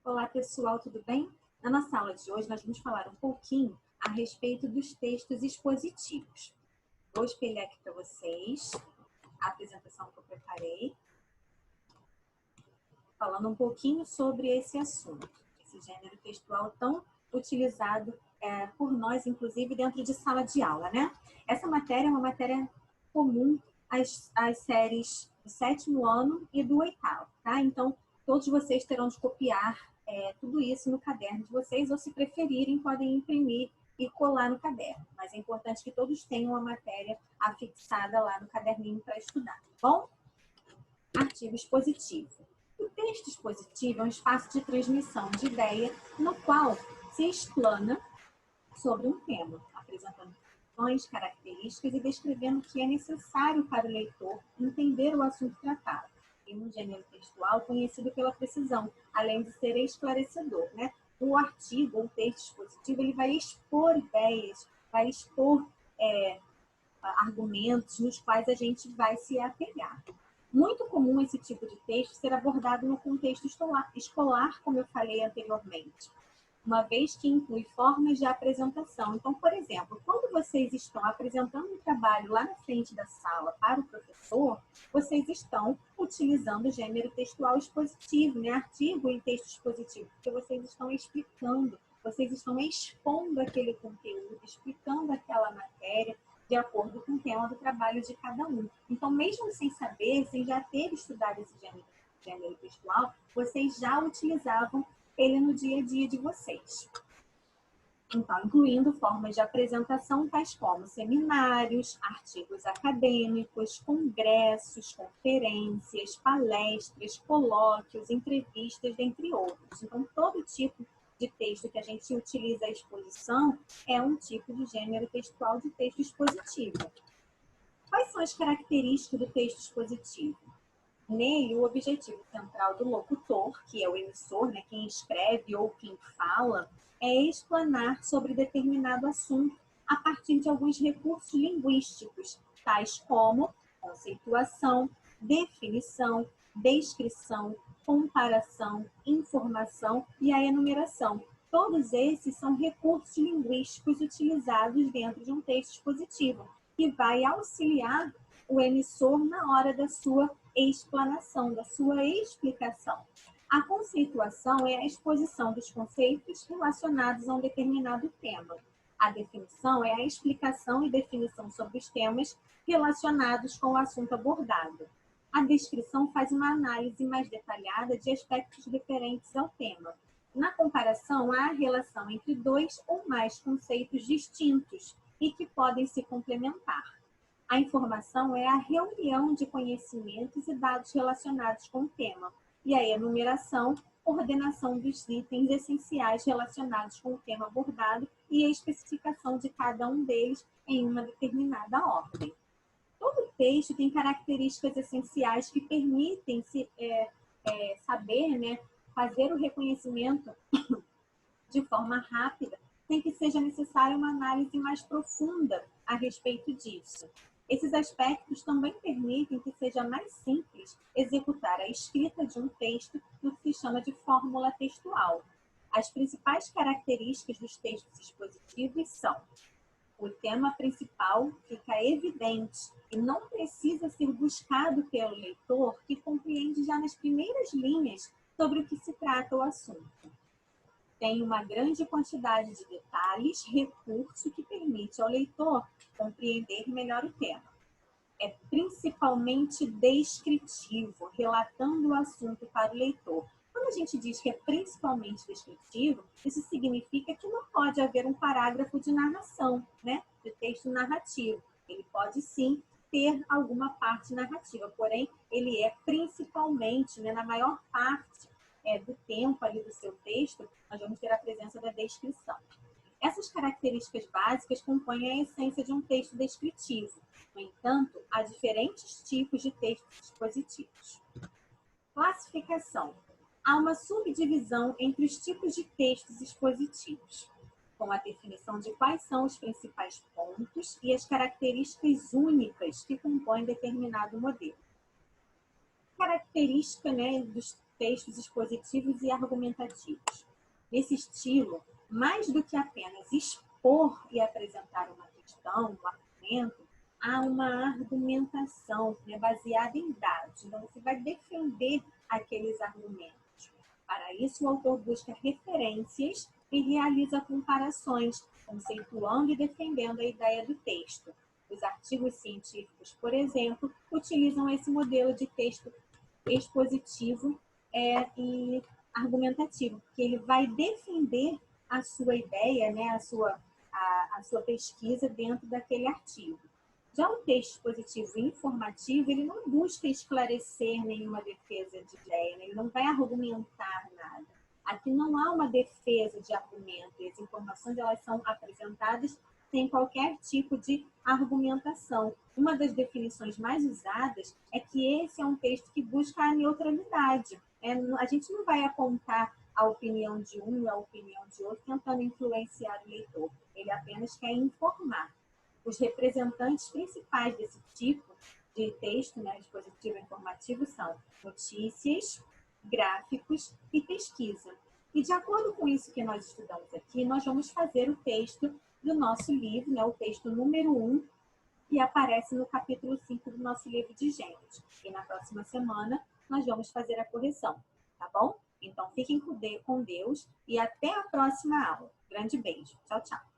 Olá, pessoal, tudo bem? Na nossa aula de hoje, nós vamos falar um pouquinho a respeito dos textos expositivos. Vou espelhar aqui para vocês a apresentação que eu preparei, falando um pouquinho sobre esse assunto, esse gênero textual tão utilizado por nós, inclusive, dentro de sala de aula, né? Essa matéria é uma matéria comum às séries do 7º ano e do 8º, tá? Então, todos vocês terão de copiar tudo isso no caderno de vocês, ou se preferirem, podem imprimir e colar no caderno. Mas é importante que todos tenham a matéria afixada lá no caderninho para estudar, tá bom? Artigo expositivo. O texto expositivo é um espaço de transmissão de ideia no qual se explana sobre um tema, apresentando funções, características e descrevendo o que é necessário para o leitor entender o assunto tratado. Em um gênero textual conhecido pela precisão, além de ser esclarecedor, né? O artigo ou texto expositivo ele vai expor ideias, vai expor argumentos nos quais a gente vai se apegar. Muito comum esse tipo de texto ser abordado no contexto escolar, como eu falei anteriormente, uma vez que inclui formas de apresentação. Então, por exemplo, quando vocês estão apresentando um trabalho lá na frente da sala para o professor, vocês estão utilizando o gênero textual expositivo, né? Artigo e texto expositivo, porque vocês estão explicando, vocês estão expondo aquele conteúdo, explicando aquela matéria, de acordo com o tema do trabalho de cada um. Então, mesmo sem saber, sem já ter estudado esse gênero textual, vocês já utilizavam ele no dia a dia de vocês. Então, incluindo formas de apresentação tais como seminários, artigos acadêmicos, congressos, conferências, palestras, colóquios, entrevistas, dentre outros. Então, todo tipo de texto que a gente utiliza a exposição é um tipo de gênero textual de texto expositivo. Quais são as características do texto expositivo? Nele, o objetivo central do locutor, que é o emissor, né, quem escreve ou quem fala, é explanar sobre determinado assunto a partir de alguns recursos linguísticos, tais como conceituação, definição, descrição, comparação, informação e a enumeração. Todos esses são recursos linguísticos utilizados dentro de um texto expositivo, que vai auxiliar o emissor na hora da sua explanação, da sua explicação. A conceituação é a exposição dos conceitos relacionados a um determinado tema. A definição é a explicação e definição sobre os temas relacionados com o assunto abordado. A descrição faz uma análise mais detalhada de aspectos referentes ao tema. Na comparação, há a relação entre dois ou mais conceitos distintos e que podem se complementar. A informação é a reunião de conhecimentos e dados relacionados com o tema, e a enumeração, ordenação dos itens essenciais relacionados com o tema abordado e a especificação de cada um deles em uma determinada ordem. Todo texto tem características essenciais que permitem saber, né, fazer o reconhecimento de forma rápida, sem que seja necessária uma análise mais profunda a respeito disso. Esses aspectos também permitem que seja mais simples executar a escrita de um texto no que se chama de fórmula textual. As principais características dos textos expositivos são: o tema principal fica evidente e não precisa ser buscado pelo leitor, que compreende já nas primeiras linhas sobre o que se trata o assunto. Tem uma grande quantidade de detalhes, recurso que permite ao leitor compreender melhor o tema. É principalmente descritivo, relatando o assunto para o leitor. Quando a gente diz que é principalmente descritivo, isso significa que não pode haver um parágrafo de narração, né? De texto narrativo. Ele pode sim ter alguma parte narrativa, porém ele é principalmente, né, na maior parte do tempo ali do seu texto, nós vamos ter a presença da descrição. Essas características básicas compõem a essência de um texto descritivo. No entanto, há diferentes tipos de textos expositivos. Classificação. Há uma subdivisão entre os tipos de textos expositivos, com a definição de quais são os principais pontos e as características únicas que compõem determinado modelo. Característica, né, dos textos expositivos e argumentativos. Nesse estilo, mais do que apenas expor e apresentar uma questão, um argumento, há uma argumentação, né, baseada em dados. Então, você vai defender aqueles argumentos. Para isso, o autor busca referências e realiza comparações, conceituando e defendendo a ideia do texto. Os artigos científicos, por exemplo, utilizam esse modelo de texto expositivo e argumentativo, que ele vai defender a sua ideia, né, a sua pesquisa dentro daquele artigo. Já o texto expositivo e informativo, ele não busca esclarecer nenhuma defesa de ideia, né? Ele não vai argumentar nada. Aqui não há uma defesa de argumento, e as informações elas são apresentadas sem qualquer tipo de argumentação. Uma das definições mais usadas é que esse é um texto que busca a neutralidade. A gente não vai apontar a opinião de um e a opinião de outro tentando influenciar o leitor. Ele apenas quer informar. Os representantes principais desse tipo de texto, né, expositivo e informativo, são notícias, gráficos e pesquisa. E de acordo com isso que nós estudamos aqui, nós vamos fazer o texto do nosso livro, né, o texto número 1, que aparece no capítulo 5 do nosso livro de Gênesis. E na próxima semana nós vamos fazer a correção, tá bom? Então fiquem com Deus e até a próxima aula. Grande beijo. Tchau, tchau.